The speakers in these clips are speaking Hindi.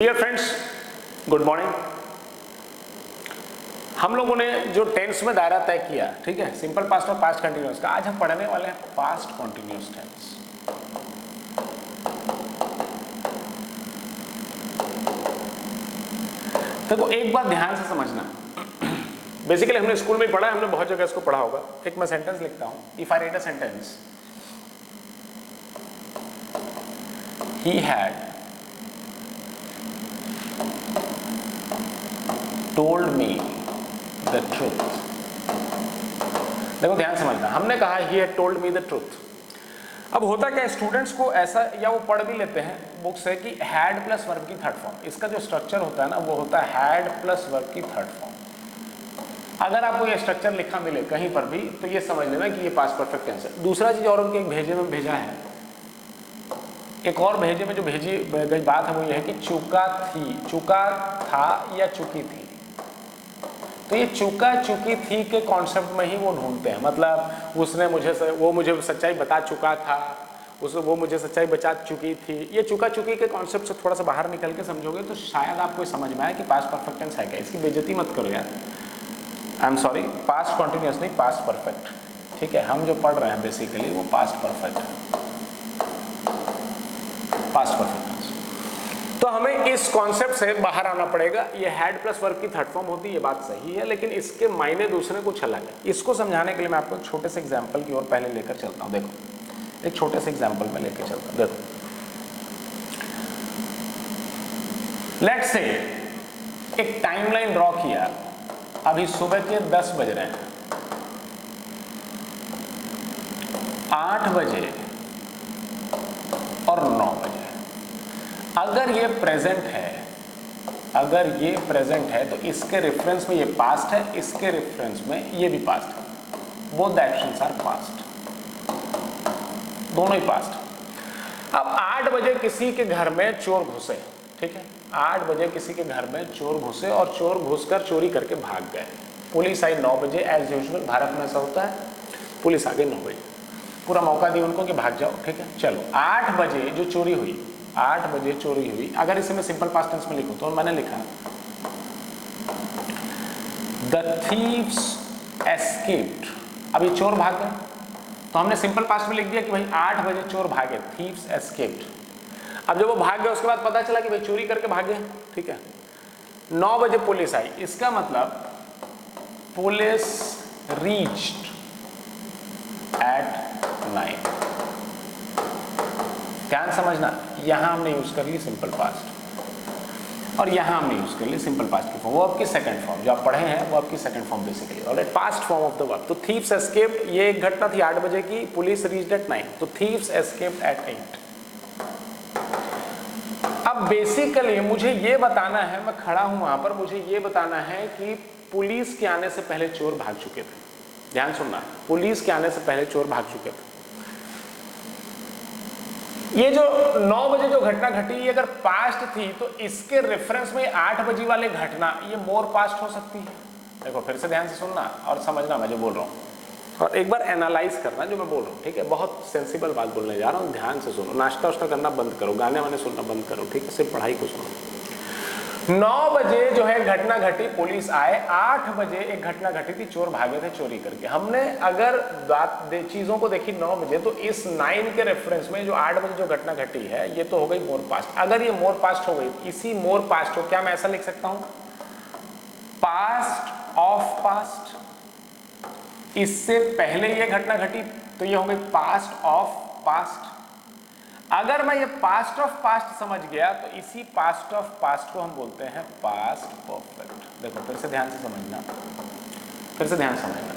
Dear friends, good morning. हम लोगों ने जो टेंस में दायरा तय किया, ठीक है, सिंपल पास्ट और पास्ट कंटिन्यूअस का, आज हम पढ़ने वाले हैं पास्ट कंटिन्यूअस टेंस। देखो एक बात ध्यान से समझना, बेसिकली हमने स्कूल में पढ़ा है, हमने बहुत जगह इसको पढ़ा होगा। एक मैं सेंटेंस लिखता हूं, if I right a sentence, he had told me the truth। देखो ध्यान समझना, हमने कहा he had told me the truth। अब होता क्या, स्टूडेंट्स को ऐसा, या वो पढ़ भी लेते हैं बुक से कि had प्लस वर्ब की थर्ड फॉर्म, इसका जो स्ट्रक्चर होता है ना वो होता है had प्लस वर्ब की थर्ड फॉर्म। अगर आपको ये स्ट्रक्चर लिखा मिले कहीं पर भी तो ये समझ लेना कि ये पास्ट परफेक्ट टेंस है। दूसरा चीज और उनके एक भेजे में भेजा है, एक और भेजे में जो भेजी गई बात है वो ये है कि चुका थी, चुका था या चुकी थी। तो ये चुका चुकी थी के कॉन्सेप्ट में ही वो ढूंढते हैं, मतलब उसने मुझे वो मुझे सच्चाई बता चुका था, वो मुझे सच्चाई बता चुकी थी। ये चुका चुकी के कॉन्सेप्ट से थोड़ा सा बाहर निकल के समझोगे तो शायद आपको समझ में आए कि पास्ट परफेक्ट टेंस है क्या। इसकी बेइज्जती मत करो यार, I am sorry, past continuous नहीं, पास्ट परफेक्ट, ठीक है। हम जो पढ़ रहे हैं बेसिकली वो पास्ट परफेक्ट है, पास्ट परफेक्ट। तो हमें इस कॉन्सेप्ट से बाहर आना पड़ेगा। ये हैड प्लस वर्ब की थर्ड फॉर्म होती है, ये बात सही है, लेकिन इसके मायने दूसरे कुछ अलग है। इसको समझाने के लिए मैं आपको एक छोटे से एग्जांपल की ओर पहले लेकर चलता हूं। देखो एक छोटे से एग्जांपल में लेकर चलता हूं। देखो लेट्स से एक टाइमलाइन ड्रॉ किया, अभी सुबह के 10 बज रहे हैं, 8 बजे और 9 बजे। अगर ये प्रेजेंट है, अगर ये प्रेजेंट है तो इसके रेफरेंस में ये पास्ट है, इसके रेफरेंस में ये भी पास्ट है। Both the actions are past, दोनों ही पास्ट। अब 8 बजे किसी के घर में चोर घुसे, ठीक है, 8 बजे किसी के घर में चोर घुसे और चोर घुसकर चोरी करके भाग गए। पुलिस आई 9 बजे, एज यूजुअल भारत में ऐसा होता है, पुलिस आ गई 9 बजे, पूरा मौका दिया उनको कि भाग जाओ, ठीक है। चलो 8 बजे जो चोरी हुई, 8 बजे चोरी हुई, अगर इसे मैं सिंपल पास्ट टेंस में लिखूं तो मैंने लिखा द थीव्स एस्केप्ड। अब ये चोर भाग गए तो हमने सिंपल पास्ट में लिख दिया कि भाई 8 बजे चोर भागे, थीव्स एस्केप्ड। अब जब वो भाग गए उसके बाद पता चला कि भाई चोरी करके भागे, ठीक है। 9 बजे पुलिस आई, इसका मतलब पुलिस रीच्ड एट 9। ध्यान समझना, यहां हमने यूज कर ली सिंपल पास्ट और यहां हमने यूज कर ली सिंपल पास्ट की फॉर्म, वो आपकी सेकंड फॉर्म जो आप पढ़े हैं वो आपकी second form basically, alright, past form of the verb. तो थीव्स एस्केप्ड, ये एक घटना थी 8 बजे की, पुलिस रीच्ड एट 9, तो थीव्स एस्केप्ड एट 8। अब बेसिकली मुझे ये बताना है, मैं खड़ा हूं वहां पर, मुझे ये बताना है कि पुलिस के आने से पहले चोर भाग चुके थे। ध्यान सुनना, पुलिस के आने से पहले चोर भाग चुके थे। ये जो 9 बजे जो घटना घटी, ये अगर पास्ट थी तो इसके रेफरेंस में 8 बजे वाले घटना ये मोर पास्ट हो सकती है। देखो फिर से ध्यान से सुनना और समझना मैं जो बोल रहा हूं, और एक बार एनालाइज करना जो मैं बोल रहा हूं, ठीक है। बहुत सेंसिबल बात बोलने जा रहा हूं, ध्यान से सुनो। नाश्ता वाश्ता करना बंद करो, गाने वाने सुनना बंद करो, ठीक है, सिर्फ पढ़ाई को सुनो। 9 बजे जो है घटना घटी, पुलिस आए, 8 बजे एक घटना घटी थी, चोर भागे थे चोरी करके। हमने अगर चीजों को देखी 9 बजे तो इस 9 के रेफरेंस में जो 8 बजे जो घटना घटी है ये तो हो गई मोर पास्ट। अगर ये मोर पास्ट हो गई, इसी मोर पास्ट को क्या मैं ऐसा लिख सकता हूं, पास्ट ऑफ पास्ट। इससे पहले ये घटना घटी तो ये हो गई पास्ट ऑफ पास्ट। अगर मैं ये पास्ट ऑफ पास्ट समझ गया तो इसी पास्ट ऑफ पास्ट को हम बोलते हैं पास्ट परफेक्ट। देखो फिर से ध्यान से समझना, फिर से ध्यान समझना।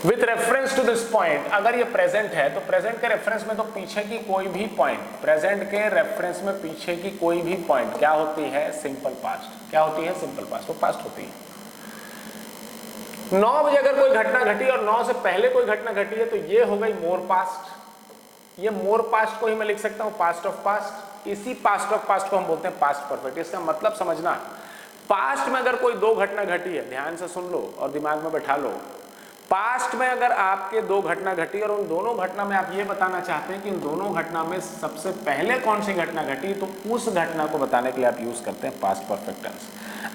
With reference to this point, अगर ये प्रेजेंट है तो प्रेजेंट के रेफरेंस में तो पीछे की कोई भी पॉइंट, प्रेजेंट के रेफरेंस में पीछे की कोई भी पॉइंट क्या होती है, सिंपल पास्ट। क्या होती है, सिंपल पास्ट, वो पास्ट होती है। 9 बजे अगर कोई घटना घटी और 9 से पहले कोई घटना घटी है तो ये हो गई मोर पास्ट। ये मोर पास्ट को ही मैं लिख सकता हूं पास्ट ऑफ पास्ट। इसी पास्ट ऑफ पास्ट को हम बोलते हैं पास्ट परफेक्ट। इसका मतलब समझना, पास्ट में अगर कोई 2 घटना घटी है, ध्यान से सुन लो और दिमाग में बैठा लो, पास्ट में अगर आपके दो घटना घटी और उन दोनों घटना में आप ये बताना चाहते हैं कि उन दोनों घटना में सबसे पहले कौन सी घटना घटी, तो उस घटना को बताने के लिए आप यूज करते हैं पास्ट परफेक्ट टेंस।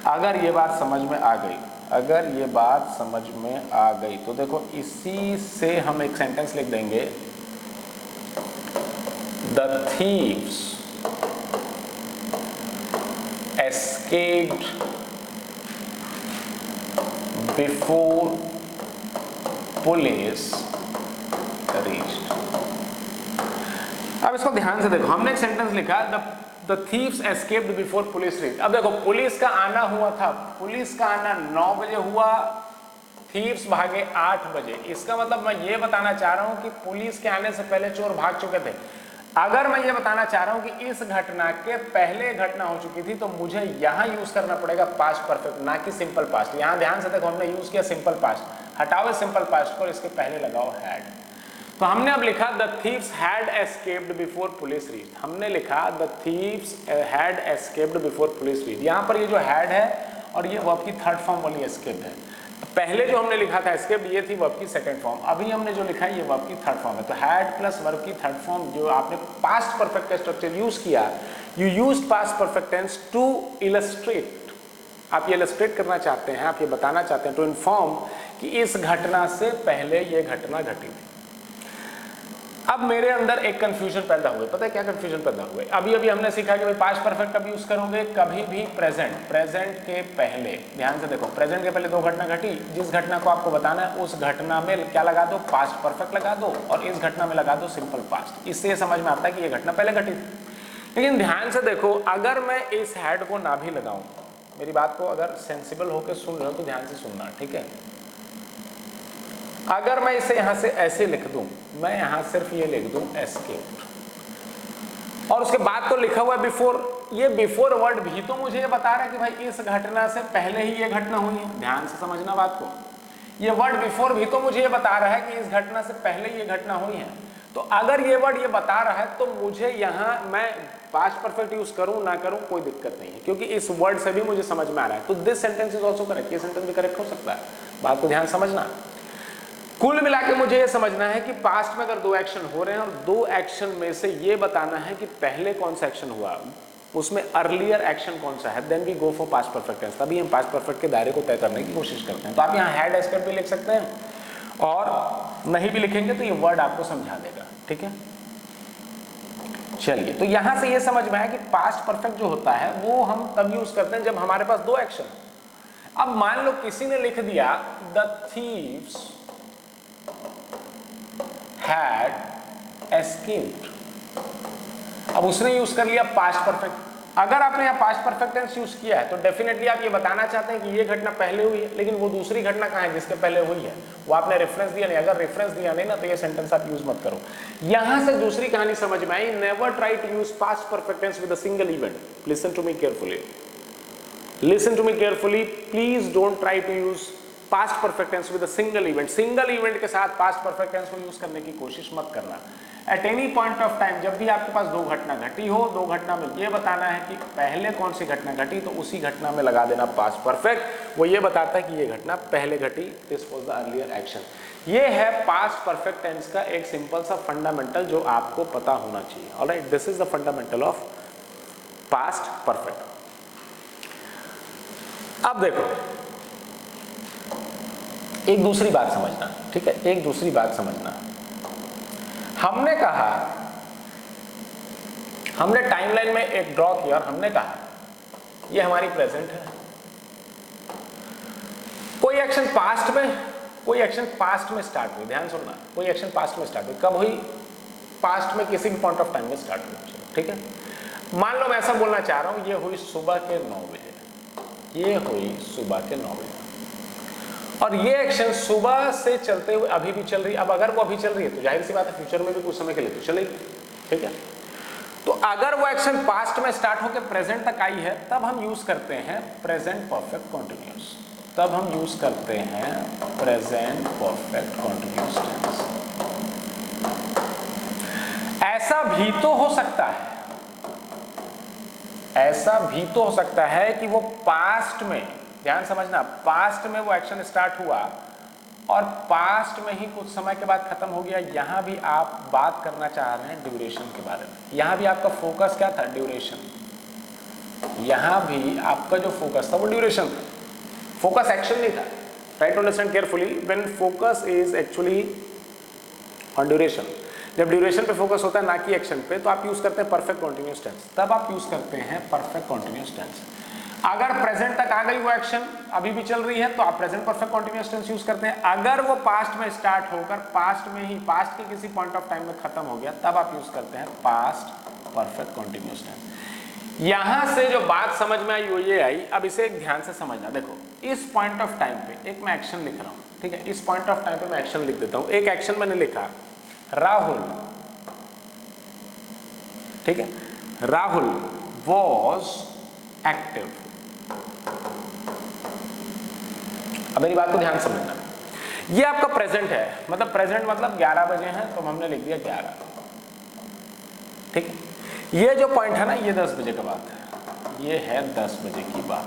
अगर ये बात समझ में आ गई, अगर ये बात समझ में आ गई तो देखो इसी से हम एक सेंटेंस लिख देंगे, the thieves escaped before police reached। अब इसको ध्यान से देखो, हमने एक सेंटेंस लिखा the thieves escaped before police reached। अब देखो पुलिस का आना हुआ था, पुलिस का आना 9 बजे हुआ, थीव्स भागे 8 बजे। इसका मतलब मैं ये बताना चाह रहा हूं कि पुलिस के आने से पहले चोर भाग चुके थे। अगर मैं ये बताना चाह रहा हूं कि इस घटना के पहले घटना हो चुकी थी तो मुझे यहां यूज करना पड़ेगा पास्ट परफेक्ट, ना कि सिंपल पास्ट। यहां ध्यान से देखो हमने यूज किया सिंपल पास्ट, हटाओ सिंपल पास्ट को, इसके पहले लगाओ हैड। तो हमने अब लिखा the thieves had escaped before police reached. हमने लिखा the thieves had escaped before police reached. यहां पर ये जो हैड है और ये वर्ब की थर्ड फॉर्म वाली एस्केप्ड है। पहले जो हमने लिखा था एस्केप्ड, ये थी वर्ब की सेकंड फॉर्म। अभी हमने जो लिखा है ये वर्ब की थर्ड फॉर्म है। तो हैड प्लस वर्ब की थर्ड फॉर्म, जो आपने पास्ट परफेक्ट का स्ट्रक्चर यूज किया, you used past perfect tense to illustrate. आप ये इलस्ट्रेट करना चाहते हैं, आप ये बताना चाहते हैं, टू इन्फॉर्म कि इस घटना से पहले ये घटना घटी थी। अब मेरे अंदर एक कंफ्यूजन पैदा हुआ। पता है क्या कंफ्यूजन पैदा हुआ? अभी अभी हमने सीखा कि भाई पास्ट परफेक्ट कब यूज करोगे, कभी भी प्रेजेंट के पहले। ध्यान से देखो, प्रेजेंट के पहले दो घटना घटी, जिस घटना को आपको बताना है उस घटना में क्या लगा दो, पास्ट परफेक्ट लगा दो, और इस घटना में लगा दो सिंपल पास्ट। इससे ये समझ में आता है कि ये घटना पहले घटी थी। लेकिन ध्यान से देखो, अगर मैं इस हैड को ना भी लगाऊं, मेरी बात को अगर सेंसिबल होकर सुन रहे हो तो ध्यान से सुनना, ठीक है। अगर मैं इसे यहां से ऐसे लिख दूं, मैं यहां सिर्फ ये लिख दूं एस्केप्ड, और उसके बाद तो लिखा हुआ है बिफोर। ये बिफोर वर्ड भी तो मुझे ये बता रहा है कि भाई इस घटना से पहले ही ये घटना हुई है। ध्यान से समझना बात को, ये वर्ड बिफोर भी तो मुझे ये बता रहा है कि इस घटना से पहले ये घटना हुई है। तो अगर ये वर्ड ये बता रहा है तो मुझे यहां मैं पास्ट परफेक्ट यूज करूं ना करूं कोई दिक्कत नहीं है, क्योंकि इस वर्ड से भी मुझे समझ में आ रहा है। तो this sentence is also correct, ये सेंटेंस भी करेक्ट हो सकता है। बात को ध्यान समझना। कुल मिला के मुझे ये समझना है कि पास्ट में अगर दो एक्शन हो रहे हैं और दो एक्शन में से ये बताना है कि पहले कौन सा एक्शन हुआ, उसमें अर्लियर एक्शन कौन सा है, then we go for past perfect tense. तभी हम पास्ट परफेक्ट के दायरे को तय करने की कोशिश करते हैं। तो आप यहाँ हैड एस्केप्ड भी लिख सकते हैं, और नहीं भी लिखेंगे तो ये वर्ड आपको समझा देगा, ठीक है। चलिए, तो यहां से ये समझ में आया कि पास्ट परफेक्ट जो होता है वो हम तब यूज करते हैं जब हमारे पास दो एक्शन। अब मान लो किसी ने लिख दिया द थीव्स हैड एस्केप्ड, अब उसने यूज कर लिया पास्ट परफेक्ट। अगर आपने यहाँ पास्ट परफेक्ट टेंस यूज किया है तो डेफिनेटली आप ये बताना चाहते हैं कि ये घटना पहले हुई है, लेकिन वो दूसरी घटना कहाँ है जिसके पहले हुई है, वो आपने रेफरेंस दिया नहीं। अगर रेफरेंस दिया नहीं ना तो ये सेंटेंस आप यूज मत करो। यहां से दूसरी कहानी समझ में आई, never try to use past perfect tense with a single event. Listen to me carefully, listen to me carefully, please don't try to use past perfect tense with a single event. Single event के साथ पास्ट परफेक्ट टेंस को यूज करने की कोशिश मत करना। At any point of time जब भी आपके पास दो घटना घटी हो, दो घटना में ये बताना है कि पहले कौन सी घटना घटी, तो उसी घटना में लगा देना पास्ट परफेक्ट। वो ये बताता है कि ये घटना पहले घटी, this was the earlier action. ये है पास्ट परफेक्ट टेंस का एक सिंपल सा फंडामेंटल जो आपको पता होना चाहिए। Alright, this is the fundamental of past perfect. अब देखो, एक दूसरी बात समझना, ठीक है, एक दूसरी बात समझना। हमने कहा, हमने टाइमलाइन में एक ड्रॉ किया और हमने कहा ये हमारी प्रेजेंट है। कोई एक्शन पास्ट में, कोई एक्शन पास्ट में स्टार्ट हुई, ध्यान सुनना, कोई एक्शन पास्ट में स्टार्ट हुई, कब हुई, पास्ट में किसी भी पॉइंट ऑफ टाइम में स्टार्ट हुई, ठीक है। मान लो मैं ऐसा बोलना चाह रहा हूं, ये हुई सुबह के 9 बजे, ये हुई सुबह के 9 बजे, और ये एक्शन सुबह से चलते हुए अभी भी चल रही है। अब अगर वो अभी चल रही है तो जाहिर सी बात है फ्यूचर में भी कुछ समय के लिए तो चलेगी, ठीक है। तो अगर वो एक्शन पास्ट में स्टार्ट होकर प्रेजेंट तक आई है तब हम यूज करते हैं प्रेजेंट परफेक्ट कॉन्टिन्यूअस, तब हम यूज करते हैं प्रेजेंट परफेक्ट कॉन्टिन्यूअस टेंस। ऐसा भी तो हो सकता है, ऐसा भी तो हो सकता है कि वो पास्ट में, ध्यान समझना, पास्ट में वो एक्शन स्टार्ट हुआ और पास्ट में ही कुछ समय के बाद खत्म हो गया। यहाँ भी आप बात करना चाह रहे हैं ड्यूरेशन के बारे में। यहाँ भी आपका फोकस क्या था? ड्यूरेशन। यहाँ भी आपका जो फोकस था वो ड्यूरेशन था, फोकस एक्शन नहीं था। Try to understand carefully, when focus is actually on duration, जब ड्यूरेशन पे फोकस होता है ना कि एक्शन पे, तो आप यूज करते हैं परफेक्ट कॉन्टिन्यूअस टेंस। तब आप यूज करते हैं परफेक्ट कॉन्टिन्यूअस टेंस। अगर प्रेजेंट तक आ गई वो एक्शन अभी भी चल रही है तो आप present perfect continuous tense use करते हैं। अगर वो पास्ट में स्टार्ट होकर पास्ट में ही पास्ट के किसी पॉइंट ऑफ टाइम में खत्म हो गया, तब आप यूज करते हैं पास्ट परफेक्ट कॉन्टिन्यूअस टेंस। यहां से जो बात समझ में आई वो ये आई, अब इसे एक ध्यान से समझना। देखो इस पॉइंट ऑफ टाइम पे एक मैं एक्शन लिख रहा हूं, ठीक है, इस पॉइंट ऑफ टाइम पे मैं एक्शन लिख देता हूं। एक एक्शन मैंने लिखा राहुल, ठीक है, राहुल वॉज एक्टिव। अब मेरी बात को ध्यान समझना, ये आपका प्रेजेंट है, मतलब प्रेजेंट मतलब 11 बजे हैं तो हमने लिख दिया 11, ठीक है। ये जो पॉइंट है ना, ये 10 बजे का बात है, ये है 10 बजे की बात,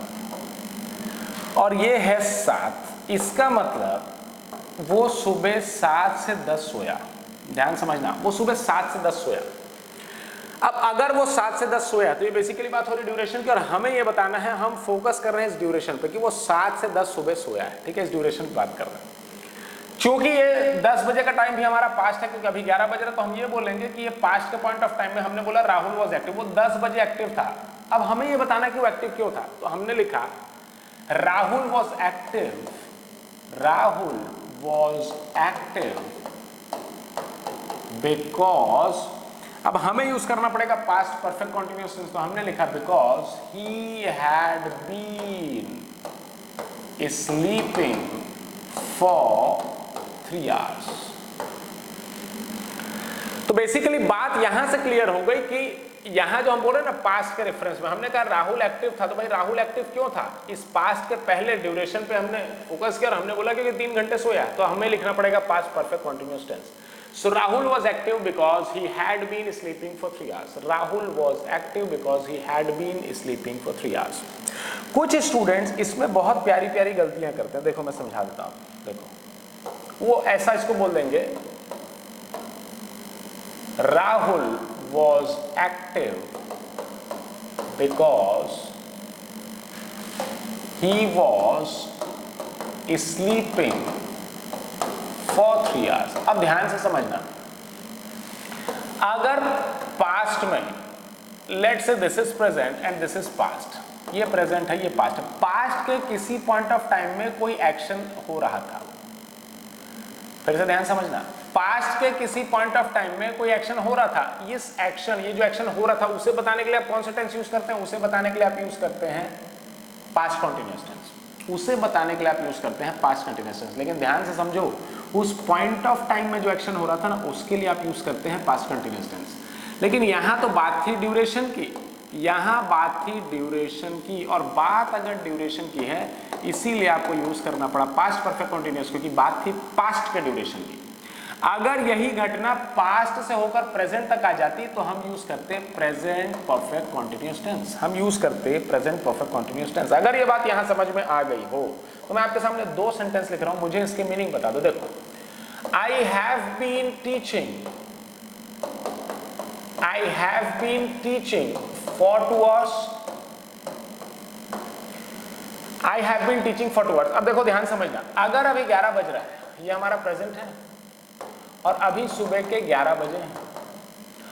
और ये है 7। इसका मतलब वो सुबह 7 से 10 सोया। ध्यान समझना, वो सुबह 7 से 10 सोया। अब अगर वो 7 से 10 सोया तो ये बेसिकली बात हो रही ड्यूरेशन की, और हमें ये बताना है, हम फोकस कर रहे हैं इस ड्यूरेशन पे कि वो 7 से 10 सुबह सोया है, ठीक है, इस ड्यूरेशन की बात कर रहे हैं। क्योंकि ये 10 बजे का टाइम भी हमारा पास्ट है, क्योंकि अभी 11 बज रहा, तो हम ये बोलेंगे कि ये पास्ट के पॉइंट ऑफ टाइम में हमने बोला राहुल वॉज एक्टिव, वो 10 बजे एक्टिव था। अब हमें ये बताना कि वो एक्टिव क्यों था, तो हमने लिखा Rahul was active, Rahul was active because, अब हमें यूज करना पड़ेगा पास्ट परफेक्ट कॉन्टिन्यूअस टेंस, तो हमने लिखा because he had been sleeping for 3 hours. तो बेसिकली बात यहां से क्लियर हो गई कि यहां जो हम बोल रहे हैं ना पास्ट के रेफरेंस में, हमने कहा राहुल एक्टिव था, तो भाई राहुल एक्टिव क्यों था? इस पास्ट के पहले ड्यूरेशन पे हमने फोकस किया और हमने बोला कि 3 घंटे सोया, तो हमें लिखना पड़ेगा past perfect continuous tense. So Rahul was active because he had been sleeping for 3 hours. Rahul was active because he had been sleeping for 3 hours. कुछ स्टूडेंट्स इसमें बहुत प्यारी प्यारी गलतियां करते हैं, देखो मैं समझा देता हूं। देखो वो ऐसा इसको बोल देंगे, Rahul was active because he was sleeping for 3 hours। अब ध्यान से समझना, अगर पास्ट में लेट से this is present and this is past, ये प्रेजेंट है ये पास्ट है, पास्ट के किसी पॉइंट ऑफ टाइम में कोई एक्शन हो रहा था, फिर से ध्यान समझना, पास्ट के किसी पॉइंट ऑफ टाइम में कोई एक्शन हो रहा था, इस एक्शन, ये जो एक्शन हो रहा था उसे बताने के लिए आप कौन सा टेंस यूज करते हैं? उसे बताने के लिए आप यूज करते हैं पास्ट कॉन्टिन्यूअस टेंस, उसे बताने के लिए आप यूज करते हैं पास्ट कंटिन्यूअस टेंस। लेकिन ध्यान से समझो, उस पॉइंट ऑफ टाइम में जो एक्शन हो रहा था ना, उसके लिए आप यूज करते हैं पास्ट कंटिन्यूअस टेंस। लेकिन यहां तो बात थी ड्यूरेशन की, यहां बात थी ड्यूरेशन की, और बात अगर ड्यूरेशन की है इसीलिए आपको यूज करना पड़ा पास्ट परफेक्ट कंटिन्यूअस, क्योंकि बात थी पास्ट के ड्यूरेशन की। अगर यही घटना पास्ट से होकर प्रेजेंट तक आ जाती तो हम यूज करते प्रेजेंट परफेक्ट कॉन्टिन्यूअस टेंस, हम यूज करते प्रेजेंट परफेक्ट कॉन्टिन्यूअस टेंस। अगर ये बात यहां समझ में आ गई हो तो मैं आपके सामने 2 सेंटेंस लिख रहा हूं, मुझे इसके मीनिंग बता दो। देखो, I have been teaching, I have been teaching for 2 hours, I have been teaching for 2 hours. अब देखो ध्यान समझना, अगर अभी 11 बज रहा है, ये हमारा प्रेजेंट है, और अभी सुबह के 11 बजे हैं,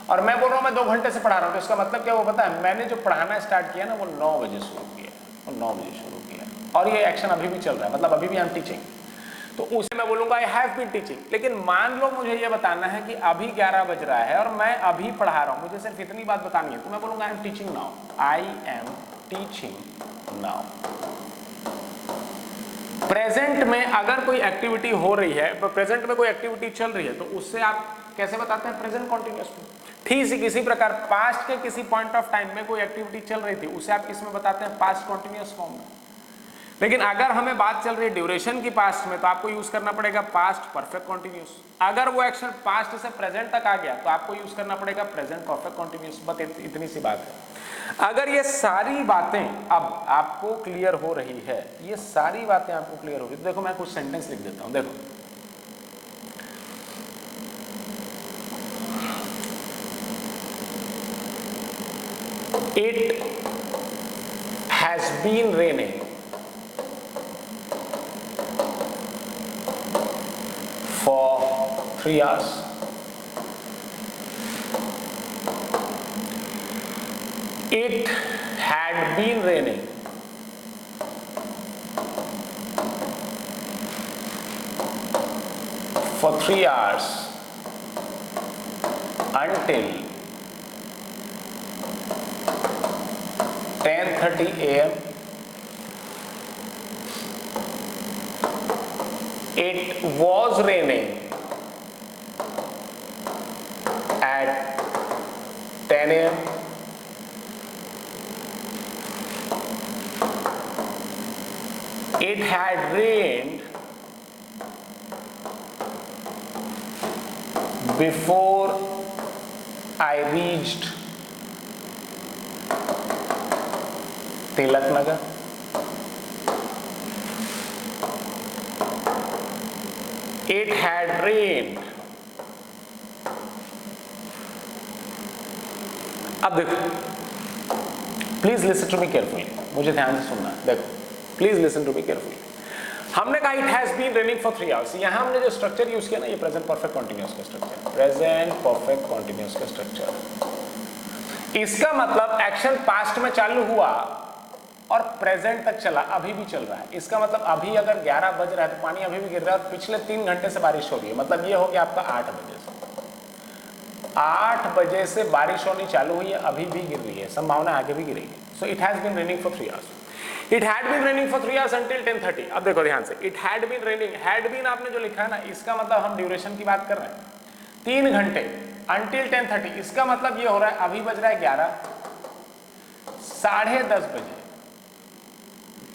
और मैं बोल रहा हूं मैं 2 घंटे से पढ़ा रहा हूं, तो इसका मतलब क्या वो पता है? मैंने जो पढ़ाना स्टार्ट किया ना वो 9 बजे शुरू किया, वो 9 बजे शुरू किया, और ये एक्शन अभी भी चल रहा है, मतलब अभी भी आई एम टीचिंग, तो उसे मैं बोलूंगा आई हैव बीन टीचिंग। लेकिन मान लो मुझे ये बताना है कि अभी 11 बज रहा है और मैं अभी पढ़ा रहा हूं, मुझे सिर्फ इतनी बात बतानी है, तो मैं बोलूंगा I am teaching now, I am teaching now. Present में अगर कोई एक्टिविटी हो रही है, प्रेजेंट में कोई एक्टिविटी चल रही है, तो उससे आप कैसे बताते हैं? प्रेजेंट कॉन्टिन्यूअस में। ठीक किसी प्रकार पास्ट के किसी पॉइंट ऑफ टाइम में कोई एक्टिविटी चल रही थी, उसे आप किस में बताते हैं? पास्ट कॉन्टिन्यूअस फॉर्म में। लेकिन अगर हमें बात चल रही है ड्यूरेशन की पास्ट में, तो आपको यूज करना पड़ेगा पास्ट परफेक्ट कॉन्टिन्यूअस। अगर वो एक्शन पास्ट से प्रेजेंट तक आ गया तो आपको यूज करना पड़ेगा प्रेजेंट परफेक्ट कॉन्टिन्यूअस। बस इतनी सी बात है। अगर ये सारी बातें अब आपको क्लियर हो रही है, ये सारी बातें आपको क्लियर हो रही है, तो देखो मैं कुछ सेंटेंस लिख देता हूं। देखो It has been raining for 3 hours. It had been raining for 3 hours until 10:30 a.m. It was raining at 10 a.m. It had rained before I reached Tilak Nagar. It had rained. अब देखो, please listen to me carefully, मुझे ध्यान से सुनना। देखो, please listen to me carefully. हमने कहा it has been raining for 3 hours. यहां हमने जो स्ट्रक्चर यूज किया ना, ये प्रेजेंट परफेक्ट कॉन्टिन्यूअस का स्ट्रक्चर, प्रेजेंट परफेक्ट कॉन्टिन्यूअस का स्ट्रक्चर। इसका मतलब एक्शन पास्ट में चालू हुआ और प्रेजेंट तक चला, अभी भी चल रहा है। इसका मतलब अभी अगर 11 बज रहा है तो पानी अभी भी गिर रहा है और पिछले 3 घंटे से बारिश हो रही है। मतलब ये हो गया आपका 8 बजे से। 8 बजे से बारिश होनी चालू हुई है, अभी भी गिर रही है, संभावना आगे भी गिरेगी। So it has been raining for 3 hours. It had been raining for 3 hours until 10:30। अब देखो ध्यान से, it had been raining, had been आपने जो लिखा है ना, इसका मतलब हम ड्यूरेशन की बात कर रहे हैं, 3 घंटे अंटिल 10:30। इसका मतलब ये हो रहा है अभी बज रहा है 11, 10:30 बजे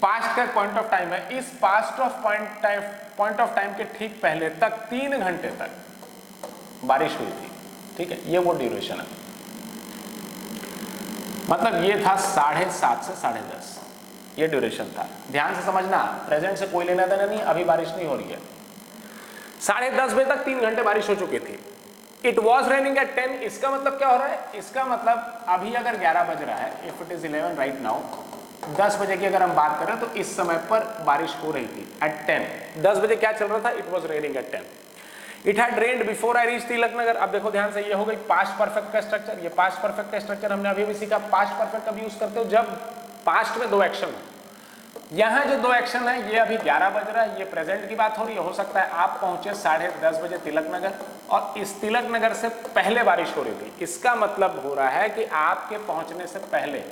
पास्ट का पॉइंट ऑफ टाइम है। इस past of point of time के ठीक पहले तक 3 घंटे तक बारिश हुई थी। ठीक है, ये वो ड्यूरेशन है। मतलब ये था 7:30 से 10:30, ये ड्यूरेशन था। ध्यान से समझना, प्रेजेंट से कोई लेना देना नहीं, अभी बारिश नहीं हो रही है। 10:30 बजे तक 3 घंटे बारिश हो चुकी थी। It was raining at 10। इसका मतलब क्या हो रहा है? इसका मतलब अभी अगर 11 बज रहा है, if it is 11 right now, 10 बजे की अगर हम बात करें तो इस समय पर बारिश हो रही थी एट 10। 10 बजे क्या चल रहा था? It was raining at 10। It had rained before I reach Tilak Nagar. अब देखो ध्यान से, ये हो गई पास्ट परफेक्ट का स्ट्रक्चर। ये पास्ट परफेक्ट का स्ट्रक्चर हमने अभी भी सीखा। पास्ट परफेक्ट कब यूज करते हो? जब पास्ट में 2 एक्शन हो। यहाँ जो 2 एक्शन है, ये अभी 11 बज रहा है, ये प्रेजेंट की बात हो रही है। हो सकता है आप पहुंचे 10:30 बजे तिलक नगर और इस तिलक नगर से पहले बारिश हो रही थी। इसका मतलब हो रहा है कि आपके पहुंचने से पहले,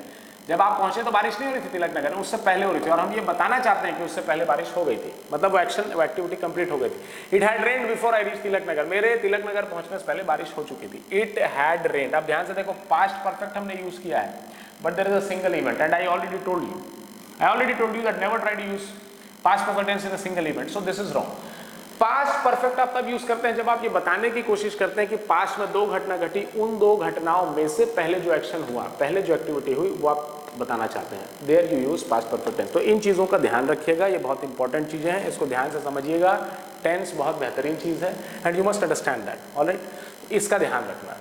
जब आप पहुंचे तो बारिश नहीं हो रही थी तिलक नगर में, उससे पहले हो रही थी। और हम ये बताना चाहते हैं कि उससे पहले बारिश हो गई थी, मतलब वो एक्शन, वो एक्टिविटी कंप्लीट हो गई थी। It had rained before I reach Tilak Nagar. मेरे तिलक नगर पहुंचने से पहले बारिश हो चुकी थी। इट हैड रेन्ड। अब ध्यान से देखो, पास्ट परफेक्ट हमने यूज किया है, but there is a single event and I already told you that never try to use past perfect tense in a single event, so this is wrong. Past perfect आप तब यूज करते हैं जब आप ये बताने की कोशिश करते हैं कि पास्ट में 2 घटना घटी, उन 2 घटनाओं में से पहले जो एक्शन हुआ, पहले जो एक्टिविटी हुई, वो आप बताना चाहते हैं। There you use past perfect tense. तो इन चीज़ों का ध्यान रखिएगा, ये बहुत इंपॉर्टेंट चीज़ें हैं, इसको ध्यान से समझिएगा। टेंस बहुत बेहतरीन चीज़ है and you must understand that. Alright, इसका ध्यान रखना।